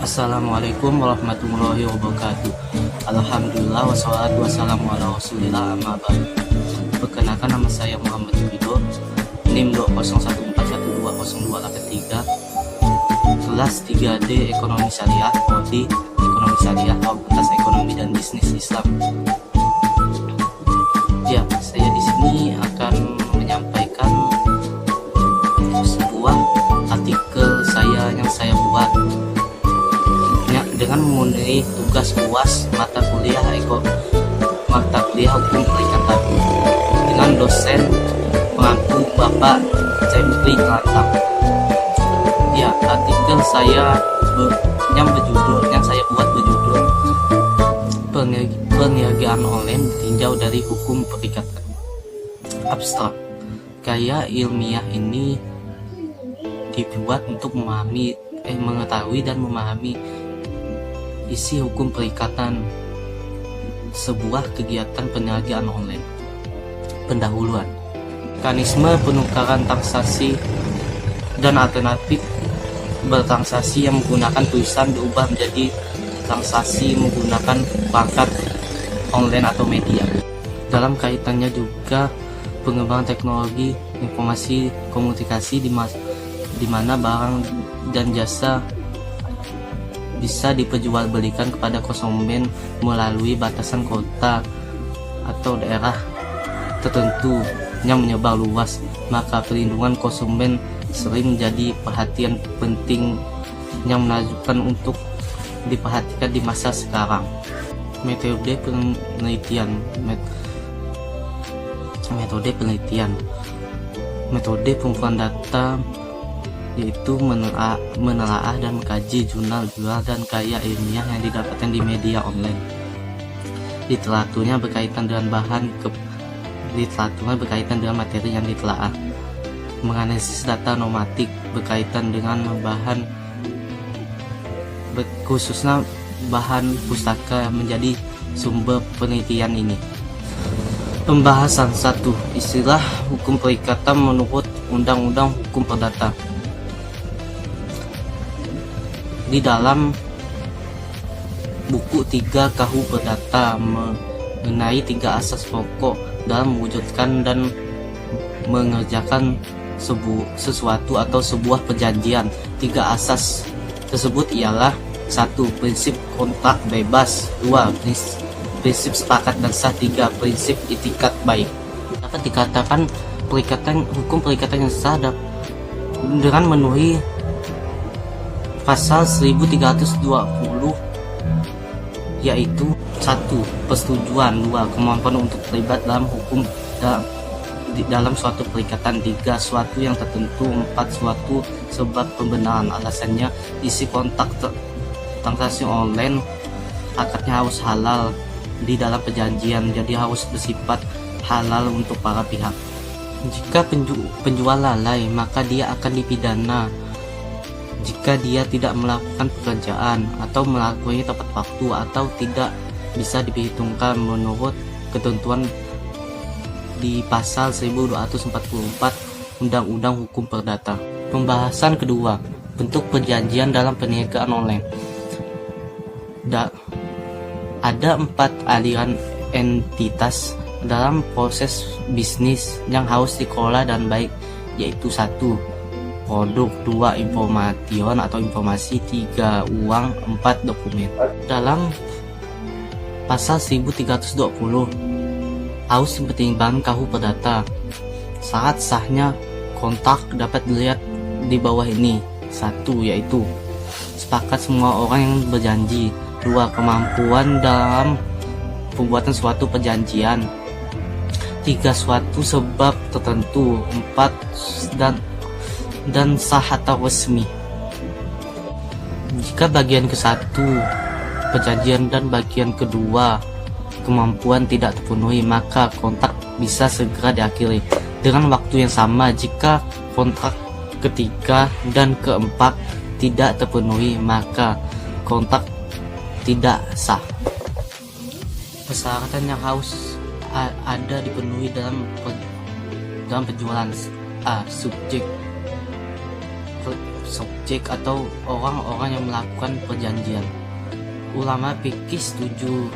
Assalamualaikum warahmatullahi wabarakatuh. Alhamdulillah wassalatu wassalamu ala rasulillah amma ba'du. Perkenalkan, nama saya Muhammad Jubido, NIM 201412028 kelas 3D Ekonomi Syariah, Prodi Ekonomi Syariah, Fakultas Ekonomi dan Bisnis Islam. Ya, saya di sini akan menyampaikan sebuah artikel yang saya buat dengan memenuhi tugas UAS mata kuliah hukum perikatan dengan dosen pengampu Bapak Cempri Kelantang. Ya, artikel yang saya buat berjudul Perniagaan Online Ditinjau dari Hukum Perikatan. Abstrak. Gaya ilmiah ini dibuat untuk mengetahui dan memahami isi hukum perikatan sebuah kegiatan perniagaan online. Pendahuluan, mekanisme penukaran transaksi dan alternatif bertransaksi yang menggunakan tulisan diubah menjadi transaksi menggunakan perangkat online atau media. Dalam kaitannya juga pengembangan teknologi informasi komunikasi di mana barang dan jasa bisa diperjualbelikan kepada konsumen melalui batasan kota atau daerah tertentu yang menyebar luas, maka perlindungan konsumen sering menjadi perhatian penting yang menakjubkan untuk diperhatikan di masa sekarang. Metode pengumpulan data yaitu menelaah dan mengkaji jurnal dan karya ilmiah yang didapatkan di media online. Literaturnya berkaitan dengan materi yang ditelaah. Menganalisis data normatif berkaitan dengan bahan, khususnya bahan pustaka menjadi sumber penelitian ini. Pembahasan 1. Istilah hukum perikatan menurut Undang-Undang Hukum Perdata. Di dalam buku 3 KUH Perdata mengenai 3 asas pokok dalam mewujudkan dan mengerjakan sesuatu atau sebuah perjanjian. 3 asas tersebut ialah 1. Prinsip kontrak bebas. 2. Prinsip sepakat dan sah. 3. Prinsip itikat baik. Dapat dikatakan hukum perikatan yang sah dengan memenuhi pasal 1320, yaitu 1. Persetujuan. 2. Kemampuan untuk terlibat dalam hukum dalam suatu perikatan. 3. Suatu yang tertentu. 4. Suatu sebab pembenaran. Alasannya, isi kontrak transaksi online akadnya harus halal di dalam perjanjian, jadi harus bersifat halal untuk para pihak. Jika penjual lalai, maka dia akan dipidana jika dia tidak melakukan pekerjaan atau melakukannya tepat waktu atau tidak bisa diperhitungkan menurut ketentuan di pasal 1244 Undang-Undang Hukum Perdata. Pembahasan kedua, bentuk perjanjian dalam perniagaan online. Ada 4 aliran entitas dalam proses bisnis yang harus dikelola dan baik, yaitu 1. Produk. 2. Information atau informasi. 3. Uang. 4. Dokumen. Dalam pasal 1320 harus dipertimbangkan KUH Perdata. Syarat sahnya kontrak dapat dilihat di bawah ini. 1. Yaitu sepakat semua orang yang berjanji. 2. Kemampuan dalam pembuatan suatu perjanjian. 3. Suatu sebab tertentu. 4. Dan sah atau resmi. Jika bagian ke-1 perjanjian dan bagian kedua kemampuan tidak terpenuhi, maka kontrak bisa segera diakhiri dengan waktu yang sama. Jika kontrak ketiga dan keempat tidak terpenuhi, maka kontrak tidak sah. Persyaratan yang harus ada dipenuhi dalam penjualan. A. Subjek objek atau orang-orang yang melakukan perjanjian. Ulama fikih setuju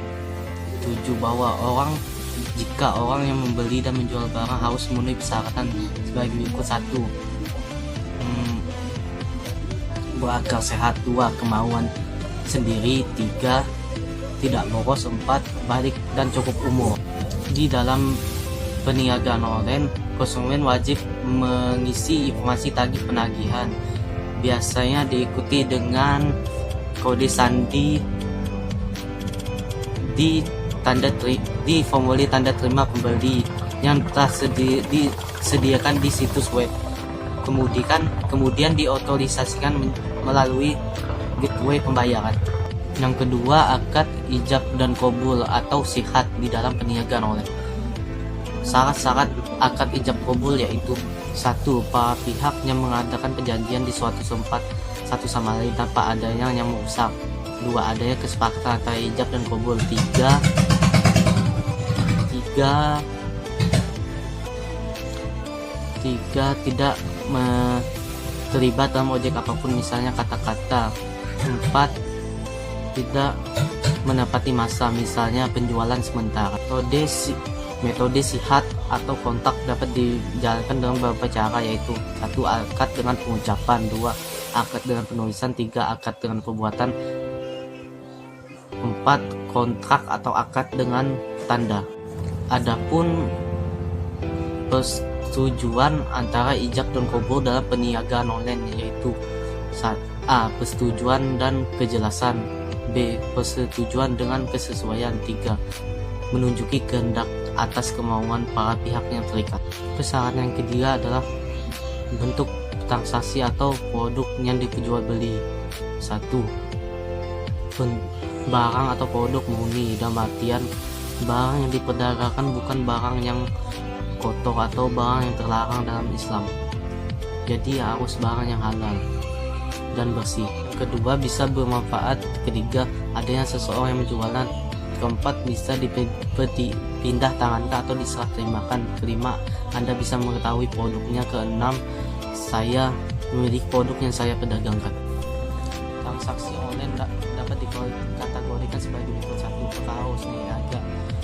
bahwa jika orang yang membeli dan menjual barang harus memenuhi persyaratan sebagai berikut: 1. Berakal sehat. 2. Kemauan sendiri. 3. Tidak boros. 4. Balik dan cukup umur. Di dalam perniagaan online, konsumen wajib mengisi informasi tagih penagihan. Biasanya diikuti dengan kode sandi di formulir tanda terima pembeli yang telah disediakan di situs web. Kemudian diotorisasikan melalui gateway pembayaran. Yang kedua, akad ijab dan kabul atau sihat di dalam perniagaan online. Syarat-syarat akad ijab kabul yaitu: 1. Para pihak yang mengadakan perjanjian di suatu tempat satu sama lain tanpa adanya yang merusak. 2. Adanya kesepakatan antara ijab dan kabul. 3. Tidak terlibat dalam objek apapun, misalnya kata-kata. 4. Tidak menepati masa, misalnya penjualan sementara. Metode sihat atau kontak dapat dijalankan dalam beberapa cara, yaitu: 1. Akad dengan pengucapan. 2. Akad dengan penulisan. 3. Akad dengan perbuatan. 4. Kontrak atau akad dengan tanda. Adapun persetujuan antara ijab dan kabul dalam perniagaan online yaitu: A. Persetujuan dan kejelasan. B. Persetujuan dengan kesesuaian. 3. Menunjuki kehendak atas kemauan para pihak yang terikat. Persyaratan yang ketiga adalah bentuk transaksi atau produk yang diperjualbeli. 1. Barang atau produk murni, dalam artian barang yang diperdagangkan bukan barang yang kotor atau barang yang terlarang dalam Islam. Jadi harus barang yang halal dan bersih. Kedua, bisa bermanfaat. Ketiga, adanya seseorang yang menjualnya. Keempat, bisa dipindah tangankan atau diserah terimakan. Kelima, Anda bisa mengetahui produknya. Keenam, saya memiliki produk yang saya perdagangkan. Transaksi online dapat dikategorikan sebagai berikut: 1. Perkara harus niaga,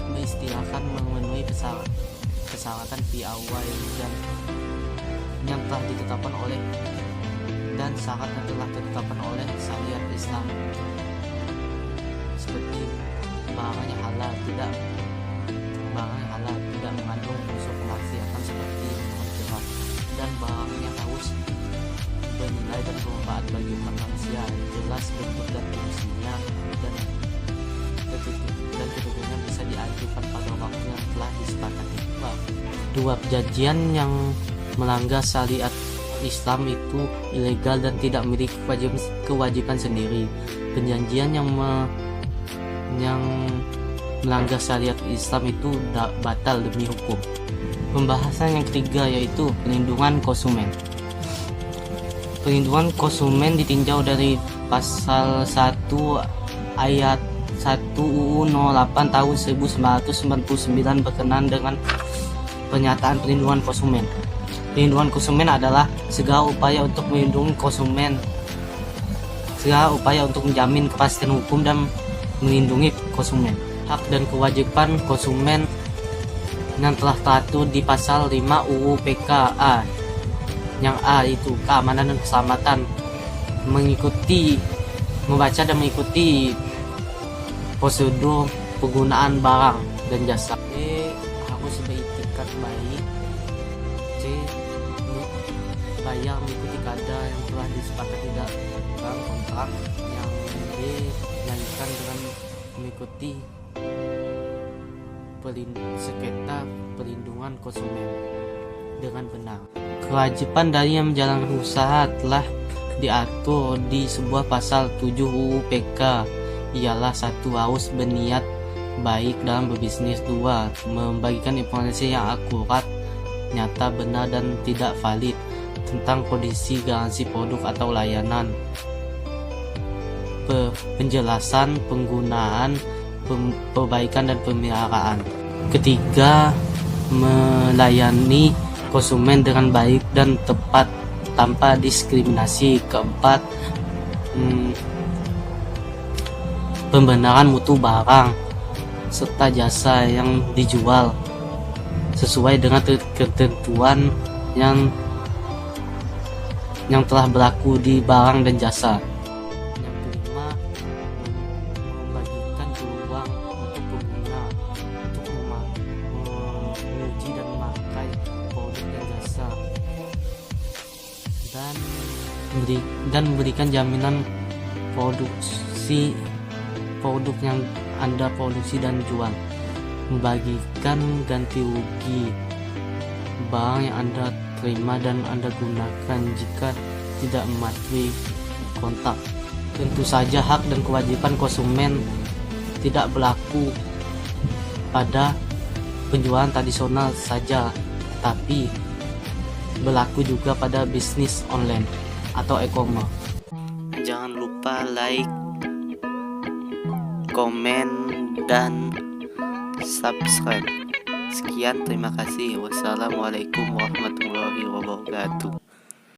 mengistilahkan memenuhi persyaratan piawai yang telah ditetapkan oleh dan syarat yang telah ditetapkan oleh syariat Islam, seperti barangnya halal, tidak mengandung unsur kemaksiatan seperti minuman keras, dan barangnya harus bernilai dan bermanfaat bagi umat manusia, jelas bentuk dan fungsinya, dan ketentuannya bisa diajukan pada waktu yang telah disepakati. 2. Perjanjian yang melanggar syariat Islam itu ilegal dan tidak memiliki kewajiban sendiri. Perjanjian yang melanggar syariat Islam itu batal demi hukum. Pembahasan yang ketiga yaitu perlindungan konsumen. Perlindungan konsumen ditinjau dari pasal 1 ayat 1 UU 08 tahun 1999 berkenaan dengan pernyataan perlindungan konsumen. Perlindungan konsumen adalah segala upaya untuk melindungi konsumen, segala upaya untuk menjamin kepastian hukum dan melindungi konsumen. Hak dan kewajiban konsumen yang telah tertuang di pasal 5 UU PKA. Yang A itu keamanan dan keselamatan, membaca dan mengikuti prosedur penggunaan barang dan jasa. B. Harus beritikat baik. C. Bayar mengikuti kadar yang telah disepakati dalam kontrak. Yang D. Melanjutkan dengan mengikuti sengketa perlindungan konsumen dengan benar. Kewajiban dari yang menjalankan usaha telah diatur di sebuah pasal 7 UU PK, ialah 1. Harus berniat baik dalam berbisnis. 2. Membagikan informasi yang akurat, nyata, benar, dan tidak valid tentang kondisi garansi produk atau layanan. Penjelasan penggunaan, perbaikan, dan pemeliharaan. Ketiga, melayani konsumen dengan baik dan tepat tanpa diskriminasi. Keempat, pembenaran mutu barang serta jasa yang dijual sesuai dengan ketentuan yang telah berlaku di barang dan jasa. Yang kelima, membagikan peluang untuk pengguna untuk menguji dan memakai produk dan jasa, dan memberikan jaminan produk yang Anda produksi dan jual. Membagikan ganti rugi barang yang Anda terima dan Anda gunakan jika tidak mematuhi kontrak. Tentu saja hak dan kewajiban konsumen tidak berlaku pada penjualan tradisional saja, tapi berlaku juga pada bisnis online atau e-commerce. Jangan lupa like, komen, dan subscribe. Sekian, terima kasih. Wassalamualaikum warahmatullahi wabarakatuh.